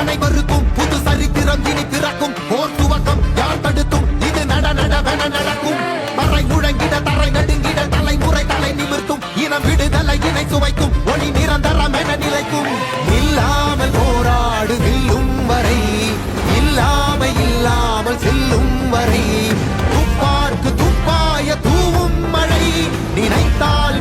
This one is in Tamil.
அனைவருக்கும் புது சரித்திரம் இனி பிறக்கும். போர் துவக்கம் யார் தடுக்கும்? இது நடவென நடக்கும். மறை முழங்கிட தரை நடுங்கிட தலைமுறை தலை நிமிர்த்தும். இனம் விடுதலை இணை சுவைக்கும். ஒளி நிரந்தரம் என நிலைக்கும். இல்லாமல் போராடு வெல்லும் வரை, இல்லாமல் செல்லும் வரை, துப்பார்க்கு துப்பாய தூவும் மழை நினைத்தால்